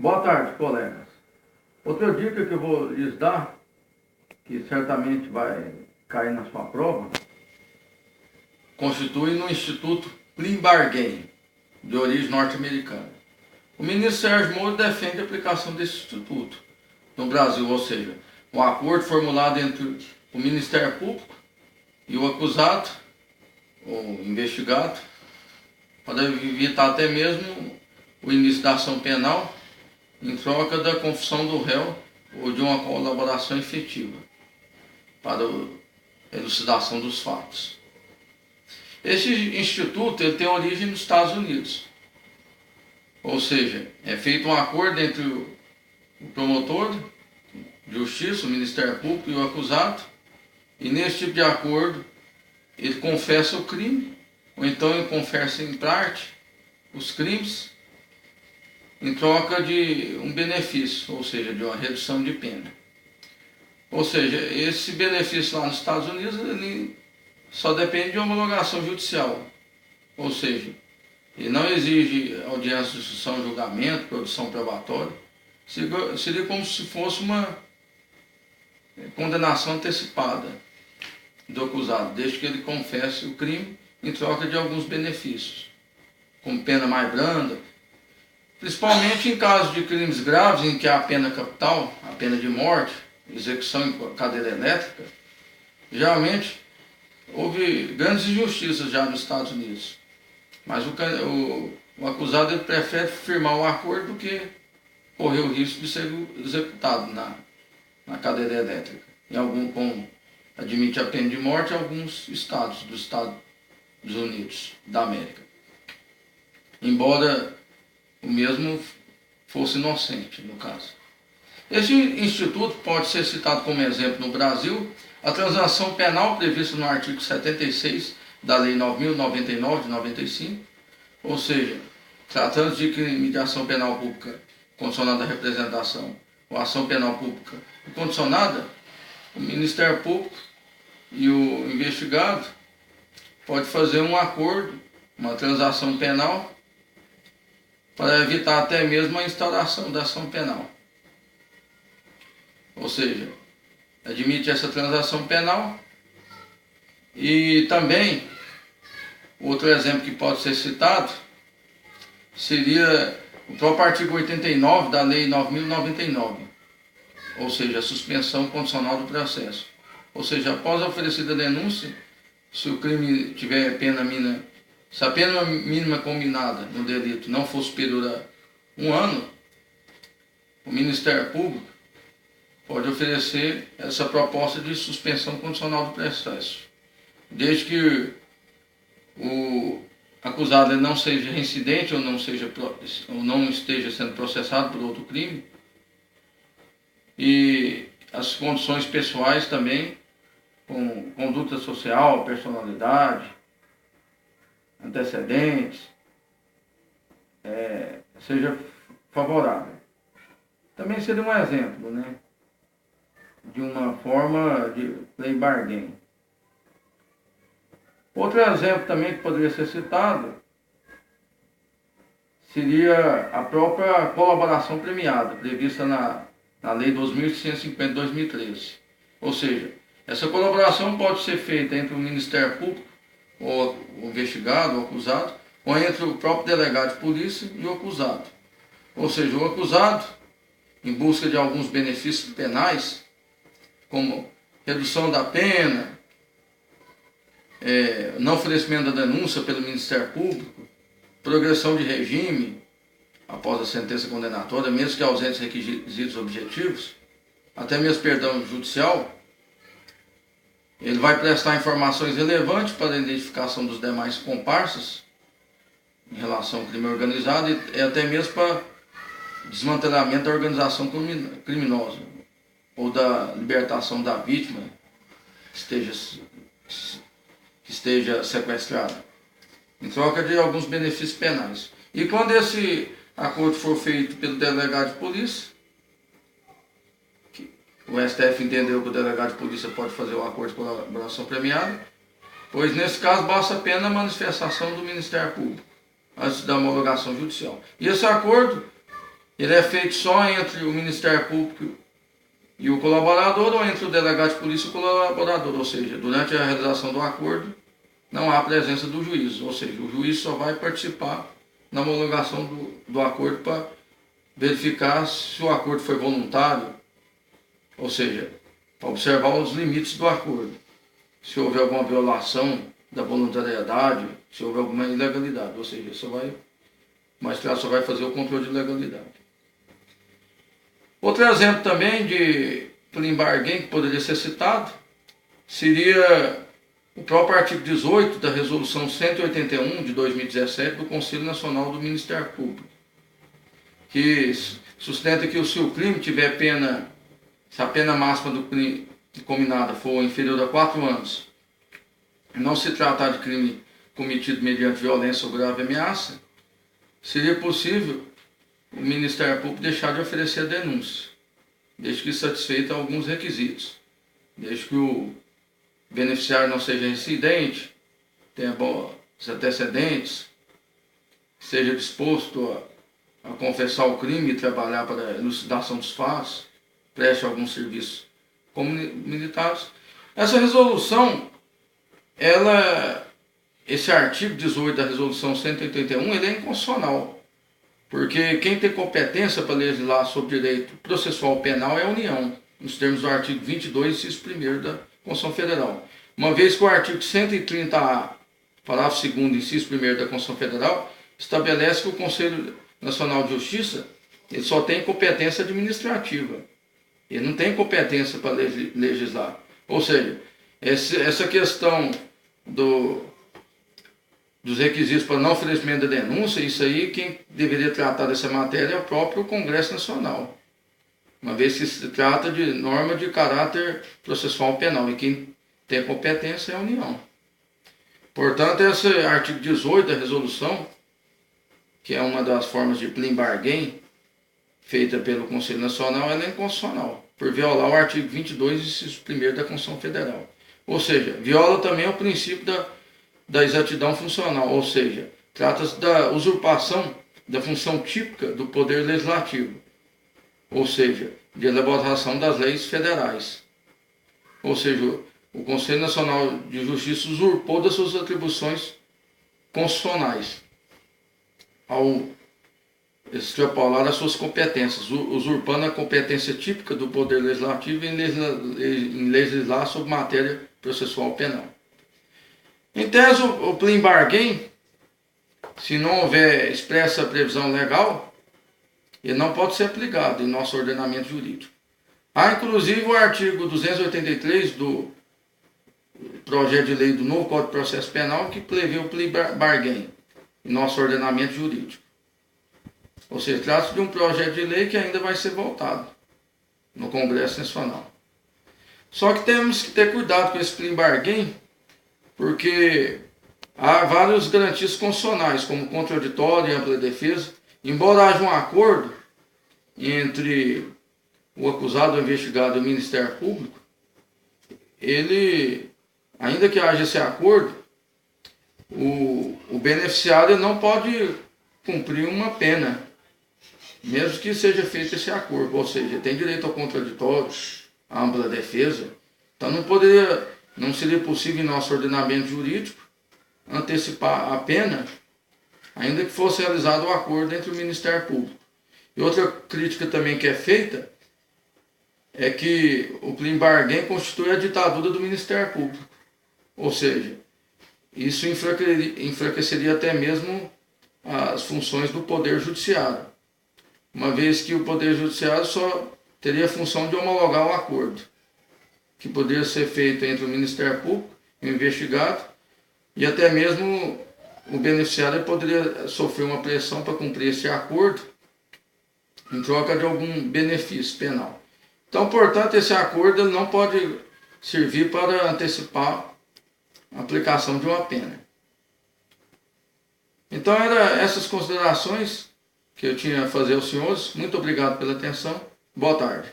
Boa tarde, colegas. Outra dica que eu vou lhes dar, que certamente vai cair na sua prova, constitui no Instituto Clean Bargain, de origem norte-americana. O ministro Sérgio Moro defende a aplicação desse instituto no Brasil, ou seja, um acordo formulado entre o Ministério Público e o acusado, ou investigado, para evitar até mesmo o início da ação penal em troca da confissão do réu ou de uma colaboração efetiva para a elucidação dos fatos. Esse instituto ele tem origem nos Estados Unidos, ou seja, é feito um acordo entre o promotor de justiça, o Ministério Público e o acusado, e nesse tipo de acordo ele confessa o crime, ou então ele confessa em parte os crimes, em troca de um benefício, ou seja, de uma redução de pena. Ou seja, esse benefício lá nos Estados Unidos ele só depende de homologação judicial, ou seja, ele não exige audiência de instrução, julgamento, produção probatória, seria como se fosse uma condenação antecipada do acusado, desde que ele confesse o crime em troca de alguns benefícios, como pena mais branda, principalmente em casos de crimes graves em que há a pena capital, a pena de morte, execução em cadeira elétrica. Geralmente houve grandes injustiças já nos Estados Unidos, mas o acusado ele prefere firmar o acordo do que correr o risco de ser executado na cadeira elétrica. Como admite a pena de morte em alguns estados dos Estados Unidos da América, embora o mesmo fosse inocente, no caso. Este instituto pode ser citado como exemplo no Brasil a transação penal prevista no artigo 76 da Lei 9.099 de 95, ou seja, tratando de crime de ação penal pública condicionada à representação ou ação penal pública condicionada, o Ministério Público e o investigado pode fazer um acordo, uma transação penal, para evitar até mesmo a instauração da ação penal. Ou seja, admite essa transação penal. E também, outro exemplo que pode ser citado, seria o próprio artigo 89 da Lei 9.099, ou seja, a suspensão condicional do processo. Ou seja, após a oferecida denúncia, se o crime tiver pena mínima, se a pena mínima combinada no delito não for superior a 1 ano, o Ministério Público pode oferecer essa proposta de suspensão condicional do processo, desde que o acusado não seja reincidente ou não esteja sendo processado por outro crime, e as condições pessoais também, com conduta social, personalidade, antecedentes, seja favorável. Também seria um exemplo, né, de uma forma de play bargain. Outro exemplo também que poderia ser citado seria a própria colaboração premiada, prevista na Lei 2.150 de 2013. Ou seja, essa colaboração pode ser feita entre o Ministério Público, ou o investigado, ou o acusado, ou entre o próprio delegado de polícia e o acusado. Ou seja, o acusado, em busca de alguns benefícios penais, como redução da pena, não oferecimento da denúncia pelo Ministério Público, progressão de regime após a sentença condenatória, mesmo que ausentes requisitos objetivos, até mesmo perdão judicial, ele vai prestar informações relevantes para a identificação dos demais comparsas em relação ao crime organizado e até mesmo para desmantelamento da organização criminosa ou da libertação da vítima que esteja sequestrada, em troca de alguns benefícios penais. E quando esse acordo for feito pelo delegado de polícia, o STF entendeu que o delegado de polícia pode fazer o acordo de colaboração premiada, pois nesse caso basta apenas a manifestação do Ministério Público antes da homologação judicial. E esse acordo ele é feito só entre o Ministério Público e o colaborador, ou entre o delegado de polícia e o colaborador, ou seja, durante a realização do acordo não há presença do juiz, ou seja, o juiz só vai participar na homologação do acordo para verificar se o acordo foi voluntário, ou seja, para observar os limites do acordo, se houve alguma violação da voluntariedade, se houve alguma ilegalidade, ou seja, o magistrado só vai fazer o controle de legalidade. Outro exemplo também de plea bargain que poderia ser citado seria o próprio artigo 18 da Resolução 181 de 2017 do Conselho Nacional do Ministério Público, que sustenta que se o crime tiver pena, se a pena máxima do crime combinada for inferior a 4 anos, e não se tratar de crime cometido mediante violência ou grave ameaça, seria possível o Ministério Público deixar de oferecer a denúncia, desde que satisfeita alguns requisitos, desde que o beneficiário não seja reincidente, tenha bons antecedentes, seja disposto a confessar o crime e trabalhar para a elucidação dos fatos, preste alguns serviços comunitários. Essa resolução, esse artigo 18 da Resolução 181, ele é inconstitucional, porque quem tem competência para legislar sobre direito processual penal é a União, nos termos do artigo 22, inciso 1º da Constituição Federal. Uma vez que o artigo 130A, parágrafo 2º, inciso 1º da Constituição Federal, estabelece que o Conselho Nacional de Justiça ele só tem competência administrativa. Ele não tem competência para legislar. Ou seja, essa questão dos requisitos para não oferecimento da denúncia, isso aí quem deveria tratar dessa matéria é o próprio Congresso Nacional, uma vez que se trata de norma de caráter processual penal, e quem tem competência é a União. Portanto, esse artigo 18 da resolução, que é uma das formas de plea bargain feita pelo Conselho Nacional, ela é inconstitucional, por violar o artigo 22, inciso 1º da Constituição Federal. Ou seja, viola também o princípio da exatidão funcional, ou seja, trata-se da usurpação da função típica do Poder Legislativo, ou seja, de elaboração das leis federais. Ou seja, o Conselho Nacional de Justiça usurpou das suas atribuições constitucionais ao extrapolar as suas competências, usurpando a competência típica do Poder Legislativo em legislar sobre matéria processual penal. Em tese, o plea bargain, se não houver expressa previsão legal, ele não pode ser aplicado em nosso ordenamento jurídico. Há inclusive o artigo 283 do projeto de lei do novo Código de Processo Penal que prevê o plea bargain em nosso ordenamento jurídico. Ou seja, trata-se de um projeto de lei que ainda vai ser votado no Congresso Nacional. Só que temos que ter cuidado com esse plea bargain, porque há várias garantias constitucionais, como contraditório e ampla defesa. Embora haja um acordo entre o acusado, o investigado e o Ministério Público, ainda que haja esse acordo, o beneficiário não pode cumprir uma pena, mesmo que seja feito esse acordo. Ou seja, tem direito ao contraditório, à ampla defesa. Então não seria possível em nosso ordenamento jurídico antecipar a pena, ainda que fosse realizado o acordo entre o Ministério Público. E outra crítica também que é feita é que o plea bargain constitui a ditadura do Ministério Público. Ou seja, isso enfraqueceria até mesmo as funções do Poder Judiciário, uma vez que o Poder Judiciário só teria a função de homologar o acordo, que poderia ser feito entre o Ministério Público e o investigado, e até mesmo o beneficiário poderia sofrer uma pressão para cumprir esse acordo em troca de algum benefício penal. Então, portanto, esse acordo não pode servir para antecipar a aplicação de uma pena. Então, eram essas considerações que eu tinha a fazer aos senhores. Muito obrigado pela atenção. Boa tarde.